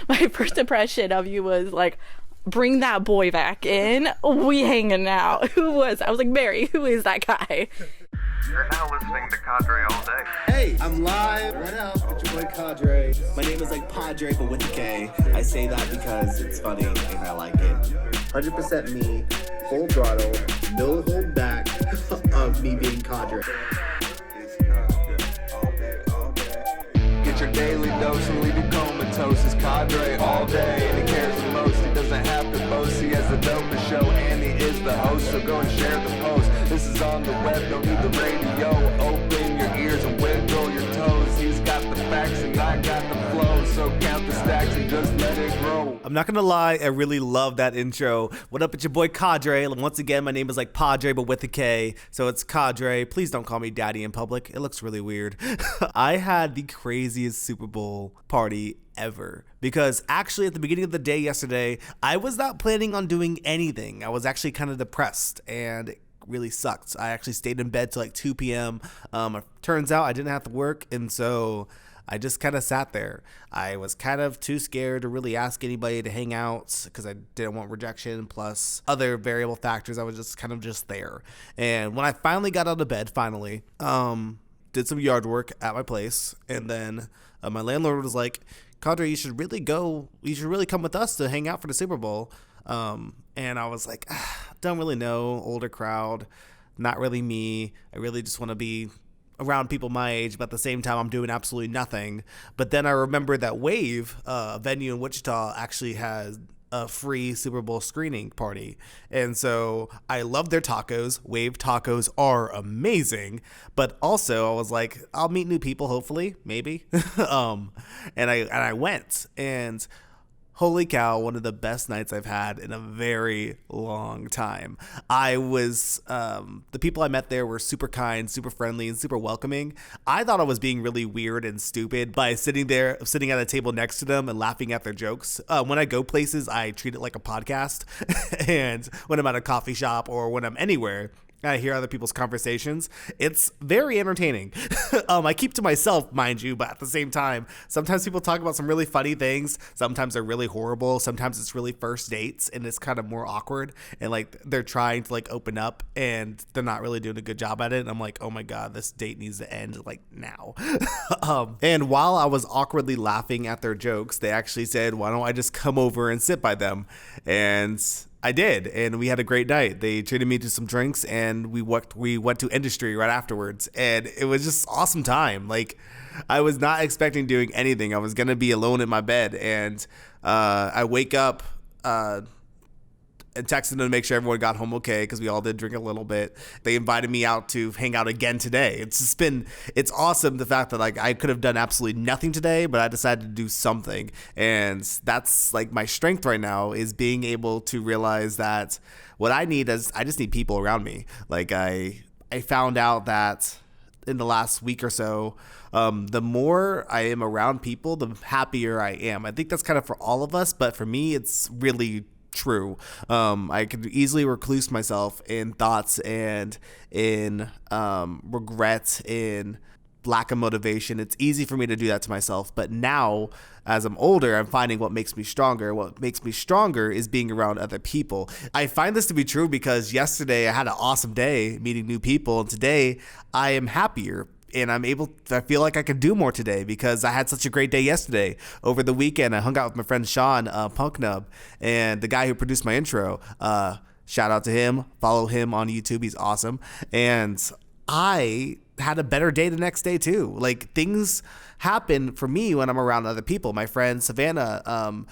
my first impression of you was like, bring that boy back in. We hanging out. I was like, Mary, who is that guy? You're now listening to Kadrae all day. Hey, I'm live right now with your boy Kadrae. My name is like Padre, but with a K. I say that because it's funny and I like it. 100% me, full throttle, no hold back of me being Kadrae. Get your daily dose and leave you comatose. It's Kadrae all day, and he cares the most. He doesn't have to boast. He has the dopest show, and he is the host. So go and share the post. This is on the web, don't need the radio. Open your ears and wiggle your toes. He's got the facts and I got the flow. So count the stacks and just let it grow. I'm not gonna lie, I really love that intro. What up, it's your boy Kadrae. Once again, my name is like Padre, but with a K. So it's Kadrae. Please don't call me daddy in public. It looks really weird. I had the craziest Super Bowl party ever, because actually at the beginning of the day yesterday, I was not planning on doing anything. I was actually kind of depressed and it really sucked. I actually stayed in bed till like 2 p.m. Turns out I didn't have to work, and so I just kind of sat there. I was kind of too scared to really ask anybody to hang out because I didn't want rejection, plus other variable factors. I was just kind of just there. And when I finally got out of bed, did some yard work at my place, and then my landlord was like, Kadrae, you should really come with us to hang out for the Super Bowl. And I was like, don't really know, older crowd, not really me. I really just want to be around people my age, but at the same time, I'm doing absolutely nothing. But then I remembered that Wave, a venue in Wichita, actually has a free Super Bowl screening party. And so I love their tacos. Wave tacos are amazing. But also I was like, I'll meet new people, hopefully, maybe. And I went, and holy cow, one of the best nights I've had in a very long time. The people I met there were super kind, super friendly, and super welcoming. I thought I was being really weird and stupid by sitting at a table next to them and laughing at their jokes. When I go places, I treat it like a podcast. And when I'm at a coffee shop or when I'm anywhere, I hear other people's conversations. It's very entertaining. I keep to myself, mind you, but at the same time, sometimes people talk about some really funny things. Sometimes they're really horrible. Sometimes it's really first dates and it's kind of more awkward. And like they're trying to like open up and they're not really doing a good job at it. And I'm like, oh my God, this date needs to end like now. And while I was awkwardly laughing at their jokes, they actually said, why don't I just come over and sit by them? And I did, and we had a great night. They treated me to some drinks, and we went to Industry right afterwards, and it was just awesome time. Like, I was not expecting doing anything. I was gonna be alone in my bed, and I wake up and texted them to make sure everyone got home okay, because we all did drink a little bit. They invited me out to hang out again today. It's awesome, the fact that like I could have done absolutely nothing today, but I decided to do something. And that's like my strength right now, is being able to realize that what I need is I just need people around me. Like I found out that in the last week or so, the more I am around people, the happier I am. I think that's kind of for all of us, but for me, it's really true. I could easily recluse myself in thoughts and in regret, in lack of motivation. It's easy for me to do that to myself. But now, as I'm older, I'm finding what makes me stronger. What makes me stronger is being around other people. I find this to be true because yesterday I had an awesome day meeting new people, and today I am happier. And I feel like I could do more today because I had such a great day yesterday. Over the weekend, I hung out with my friend Sean, Punknub, and the guy who produced my intro. Shout out to him. Follow him on YouTube. He's awesome. And I had a better day the next day too. Like, things happen for me when I'm around other people. My friend Savannah,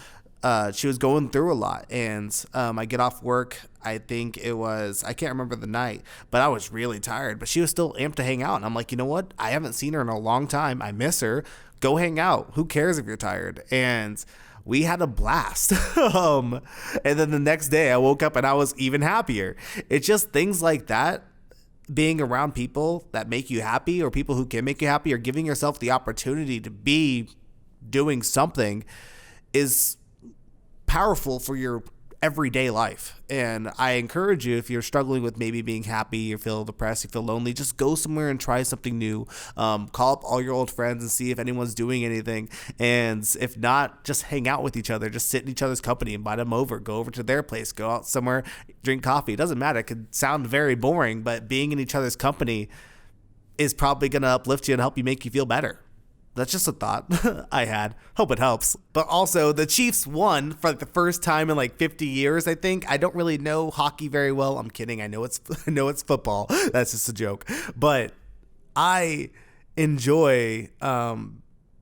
she was going through a lot, and I get off work. I think I can't remember the night, but I was really tired, but she was still amped to hang out. And I'm like, you know what? I haven't seen her in a long time. I miss her. Go hang out. Who cares if you're tired? And we had a blast. And then the next day I woke up and I was even happier. It's just things like that. Being around people that make you happy, or people who can make you happy, or giving yourself the opportunity to be doing something, is powerful for your everyday life. And I encourage you, if you're struggling with maybe being happy, you feel depressed, you feel lonely, just go somewhere and try something new. Call up all your old friends and see if anyone's doing anything. And if not, just hang out with each other. Just sit in each other's company, invite them over, go over to their place, go out somewhere, drink coffee. It doesn't matter. It could sound very boring, but being in each other's company is probably going to uplift you and help you make you feel better. That's just a thought I had. Hope it helps. But also, the Chiefs won for the first time in like 50 years, I think. I don't really know hockey very well. I'm kidding. I know it's football. That's just a joke. But I enjoy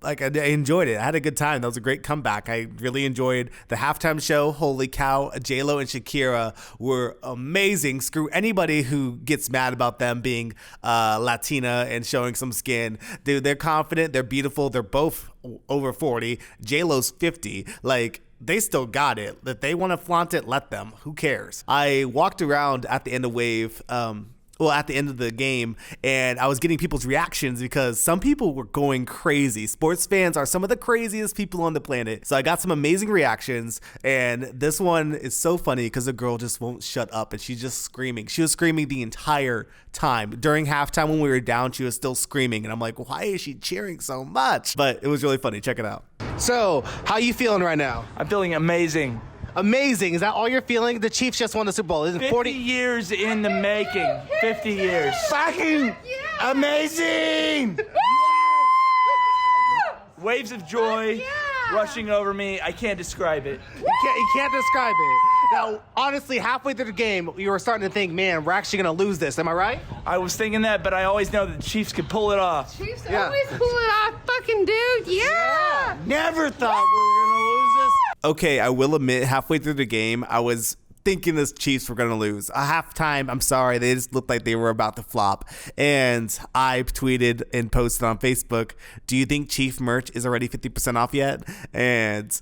I enjoyed it. I had a good time. That was a great comeback. I really enjoyed the halftime show. Holy cow. J-Lo and Shakira were amazing. Screw anybody who gets mad about them being Latina and showing some skin. Dude, they're confident. They're beautiful. They're both over 40. J-Lo's 50. Like, they still got it. If they want to flaunt it, let them. Who cares? I walked around at the end of Wave, at the end of the game, and I was getting people's reactions because some people were going crazy. Sports fans are some of the craziest people on the planet. So I got some amazing reactions, and this one is so funny because the girl just won't shut up, and she's just screaming. She was screaming the entire time. During halftime when we were down, she was still screaming, and I'm like, why is she cheering so much? But it was really funny. Check it out. So, how you feeling right now? I'm feeling amazing. Amazing. Is that all you're feeling? The Chiefs just won the Super Bowl. Isn't 50 years in the making. 50 years. Fucking amazing. Waves of joy rushing over me. I can't describe it. You can't describe it. Now, honestly, halfway through the game, you were starting to think, man, we're actually going to lose this. Am I right? I was thinking that, but I always know that the Chiefs could pull it off. Chiefs always pull it off, fucking dude. Yeah. Never thought we were going to lose this. Okay, I will admit, halfway through the game, I was thinking the Chiefs were going to lose. A halftime, I'm sorry, they just looked like they were about to flop. And I tweeted and posted on Facebook, do you think Chief merch is already 50% off yet? And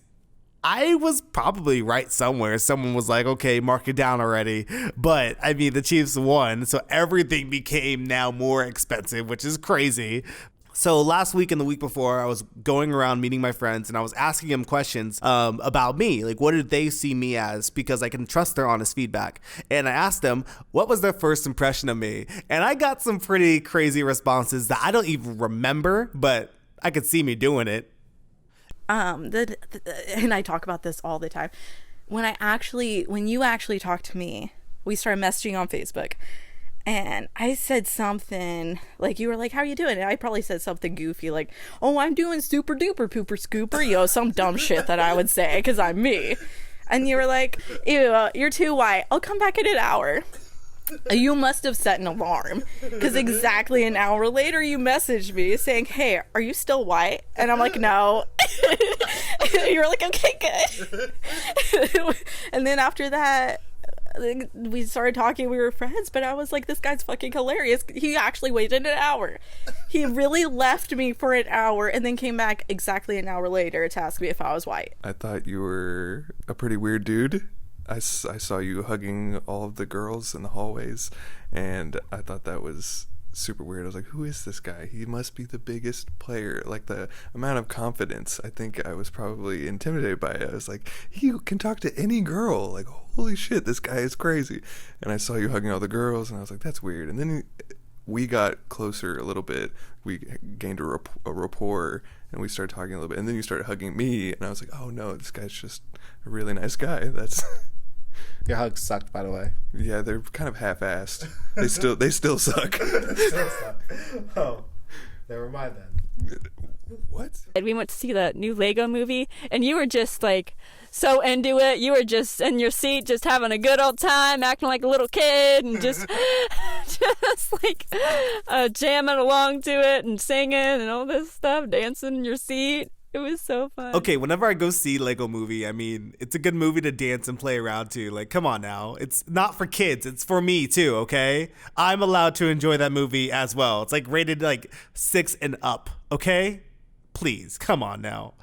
I was probably right somewhere. Someone was like, okay, mark it down already. But, I mean, the Chiefs won, so everything became now more expensive, which is crazy. So last week and the week before, I was going around meeting my friends, and I was asking them questions about me. Like, what did they see me as? Because I can trust their honest feedback. And I asked them, what was their first impression of me? And I got some pretty crazy responses that I don't even remember, but I could see me doing it. And I talk about this all the time. When you actually talked to me, we started messaging on Facebook. And I said something like, you were like, how are you doing? And I probably said something goofy like, oh, I'm doing super duper pooper scooper, some dumb shit that I would say because I'm me. And you were like, ew, you're too white. I'll come back in an hour. You must have set an alarm because exactly an hour later you messaged me saying, hey, are you still white? And I'm like, no. You were like, okay, good. And then after that, we started talking, we were friends, but I was like, this guy's fucking hilarious. He actually waited an hour. He really left me for an hour and then came back exactly an hour later to ask me if I was white. I thought you were a pretty weird dude. I saw you hugging all of the girls in the hallways, and I thought that was super weird. I was like, who is this guy? He must be the biggest player. Like, the amount of confidence, I think I was probably intimidated by it. I was like, he can talk to any girl. Like, holy shit, this guy is crazy. And I saw you hugging all the girls, and I was like, that's weird. And then we got closer a little bit. We gained a rapport, and we started talking a little bit. And then you started hugging me, and I was like, oh no, this guy's just a really nice guy. That's Your hugs sucked, by the way. Yeah, they're kind of half-assed. They still suck. Oh, never mind then. What? And we went to see the new Lego movie, and you were just like so into it. You were just in your seat, just having a good old time, acting like a little kid, and just like jamming along to it and singing and all this stuff, dancing in your seat. It was so fun. Okay, whenever I go see Lego Movie, I mean, it's a good movie to dance and play around to. Like, come on now. It's not for kids. It's for me, too, okay? I'm allowed to enjoy that movie as well. It's, like, rated, 6 and up, okay? Please, come on now.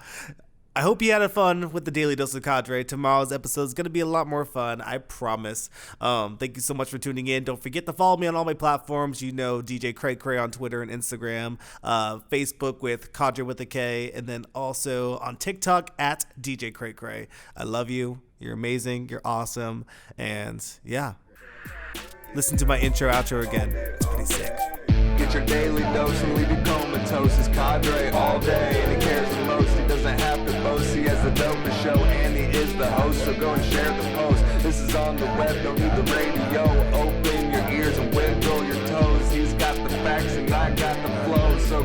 I hope you had fun with the Daily Dose of Kadrae. Tomorrow's episode is going to be a lot more fun, I promise. Thank you so much for tuning in. Don't forget to follow me on all my platforms. You know, DJ Cray on Twitter and Instagram, Facebook with Kadrae with a K, and then also on TikTok at DJ Cray. I love you. You're amazing. You're awesome. And yeah, listen to my intro, outro again. It's pretty sick. Get your daily dose and leave you comatose. It's Kadrae all day, and he cares the most. He doesn't have to boast. He has the dopest show, and he is the host. So go and share the post. This is on the web, don't need the radio. Open your ears and wiggle your toes. He's got the facts and I got the flow. So